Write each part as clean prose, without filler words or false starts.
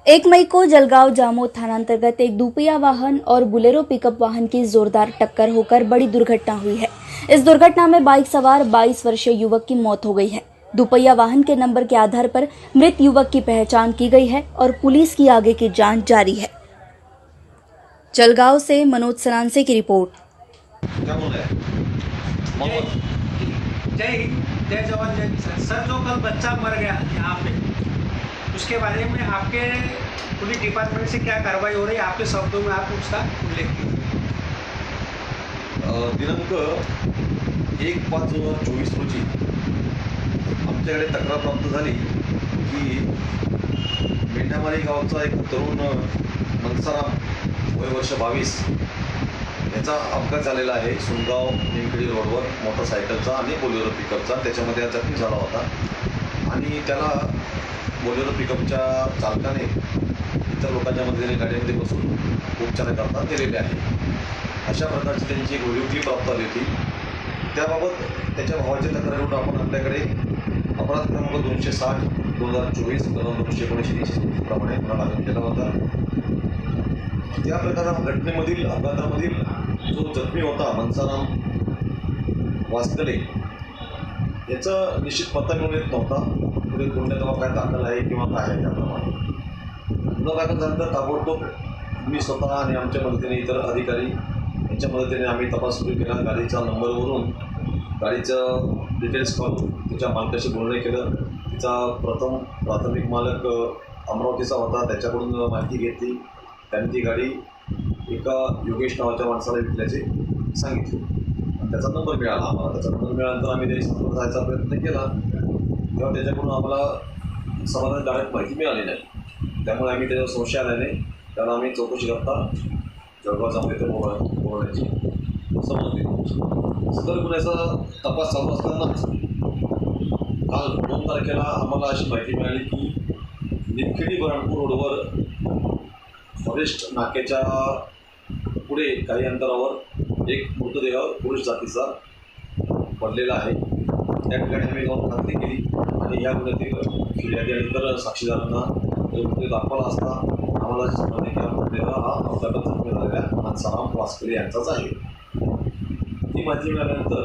1 मई को जलगांव जामोद थानांतर्गत एक दुपहिया वाहन और बुलेरो पिकअप वाहन की जोरदार टक्कर होकर बड़ी दुर्घटना हुई है। इस दुर्घटना में बाइक सवार 22 वर्षीय युवक की मौत हो गई है। दुपहिया वाहन के नंबर के आधार पर मृत युवक की पहचान की गई है और पुलिस की आगे की जांच जारी है। जलगांव से मनोज सनानसे की रिपोर्ट। जय जवान जय किसान। सर, जो कल बच्चा मर गया यहाँ पे, उसके बारे में आपके पुलिस डिपार्टमेंट से क्या कार्रवाई हो रही है, आपके शब्दों में आप उसका उल्लेख कीजिए। दिनांक 1/5/2024 रोजी आमच्याकडे तक्रार प्राप्त झाली की मेंढामारी गावचा एक तरुण मनसाराम वय वर्ष 22 याचा अपघात झालेला आहे। सुनगाव निमखेडी रोडवर मोटरसायकलचा आणि बोलेरो पिकअपचा, त्याच्यामध्ये हा जखमी झाला होता आणि त्याला बोलेरो पिकअपच्या चालकाने इतर लोकांच्या मदतीने गाडीमध्ये बसून उपचाराकरता नेलेले आहे। अशा प्रकारची त्यांची एक व्हिडिओ क्लिप प्राप्त झाली होती। त्याबाबत त्याच्या भावाची तक्रारीवरून आपण आपल्याकडे अपराध क्रमांक 260/2024 कलम 219 प्रमाणे गुन्हा दाखल केला होता। त्या प्रकारात घटनेमधील अपघातामधील जो जखमी होता मनसाराम वास्कले याचा निश्चित पत्ता मिळून येत नव्हता। पुढे कोणत्या तेव्हा काय दाखल आहे किंवा काय आहे त्याप्रमाणे गुन्हा दाखल झाल्यानंतर ताबडतोब मी स्वतः आणि आमच्या मदतीने इतर अधिकारी यांच्या मदतीने आम्ही तपास सुरू केला। गाडीच्या नंबरवरून गाडीचं डिटेल्स काढून तिच्या मालकाशी बोलणं केलं। तिचा प्राथमिक मालक अमरावतीचा होता, त्याच्याकडून माहिती घेतली। त्यांनी ती गाडी एका योगेश नावाच्या माणसाला विकल्याचे सांगितले आणि त्याचा नंबर मिळाला आम्हाला। त्याचा नंबर मिळाल्यानंतर आम्ही त्याच्यासमोर जायचा प्रयत्न केला, तेव्हा त्याच्याकडून आम्हाला समाधानकारक माहिती मिळाली नाही। त्यामुळे आम्ही त्याचा संशय आल्याने त्याला आम्ही चौकशी करता जळगाव जामोद बोलवण्याची समज दिली। सदर गुन्ह्याचा तपास चालू असतानाच काल 2 तारखेला आम्हाला अशी माहिती मिळाली की निमखेडी बरणपूर रोडवर फॉरेस्ट नाक्याच्या पुढे काही अंतरावर एक मृतदेह पुरुष जातीचा पडलेला आहे। त्या ठिकाणी आम्ही जाऊन खात्री केली आणि या गुन्ह्यातील फिर्यादी आणि इतर साक्षीदारांना मृतदेह दाखवला असता आम्हाला समजले की हा मृतदेह हा अपघातात जखमी झालेल्या मनसाराम वास्कले यांचाच आहे। ती माहिती मिळाल्यानंतर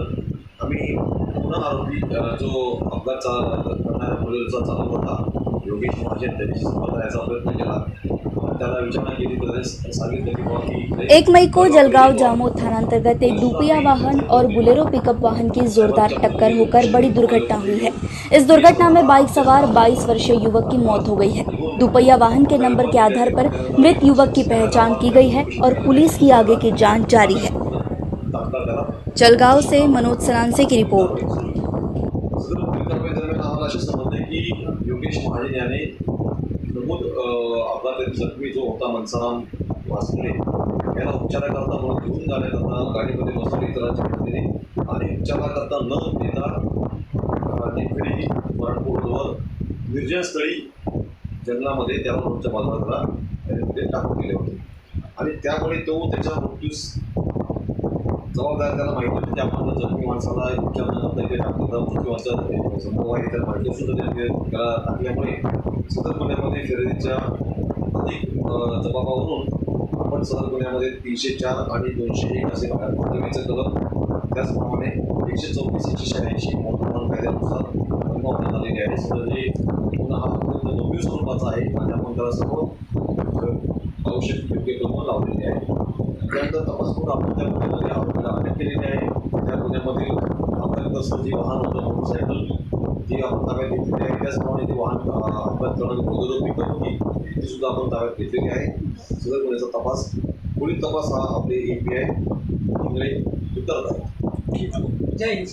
आम्ही पुन्हा आरोपी जो अपघात करणाऱ्या मुलीचा चालक होता योगेश महाजन त्यांच्याशी संपर्क करायचा प्रयत्न केला। त्याला विचारणा केली तर सांगितलं की 1 मई को जलगांव जामोद थानांतर्गत एक दुपहिया वाहन और बुलेरो पिकअप वाहन की जोरदार टक्कर होकर बड़ी दुर्घटना हुई है। इस दुर्घटना में बाइक सवार 22 वर्षीय युवक की मौत हो गई है। दुपहिया वाहन के नंबर के आधार पर मृत युवक की पहचान की गई है और पुलिस की आगे की जांच जारी है। जलगांव से मनोज सनानसे की रिपोर्ट। योगेश महाजन याने नमूद अपघातातील जखमी जो होता मनसाराम वास्कले याला उपचाराकरता म्हणून घेऊन जाण्याकरता गाडीमध्ये बसवले इतरांच्या मदतीने आणि उपचाराकरता न देता निमखेडी बरणपूरवर निर्जन स्थळी जंगलामध्ये त्याला रोडच्या बाजूला त्याने ते टाकून दिले होते आणि त्यामुळे तो त्याच्या मृत्यूस जबाबदार त्याला माहिती होती। त्यामुळे जखमी माणसाला उपचार न करता इथे टाकलं मृत्यूवाचा संभव आहे त्याला माहिती असून त्याला टाकल्यामुळे सदर गुन्ह्यामध्ये फिर्यादीच्या अधिक जबाबावरून आपण सदर गुन्ह्यामध्ये 304 आणि 201 असे भागीचे कलम, त्याचप्रमाणे 134/86 मोटर कायद्यानुसार बनवण्यात आलेली आहे। सदर हे गुन्हा हा अत्यंत गंभीर स्वरूपाचा आहे आणि आपण त्याला सर्व आवश्यक योग्य कलम लावलेली आहे। त्यानंतर तपास करून आपण त्या गुन्ह्यामध्ये आरोपीला अटक केलेली आहे। त्या गुन्ह्यामधील अपघातग्रस्त जी वाहन होतं मोटरसायकल जी आपण ताब्यात घेतलेली आहे, त्याचप्रमाणे ती वाहन अपघात करणारी बोलेरो पिकअप होती ती सुद्धा आपण ताब्यात घेतलेली आहे। सदर गुन्ह्याचा तपास पुढील तपास हा आपले API इंगळे उत्तर आहे। जय हिंद।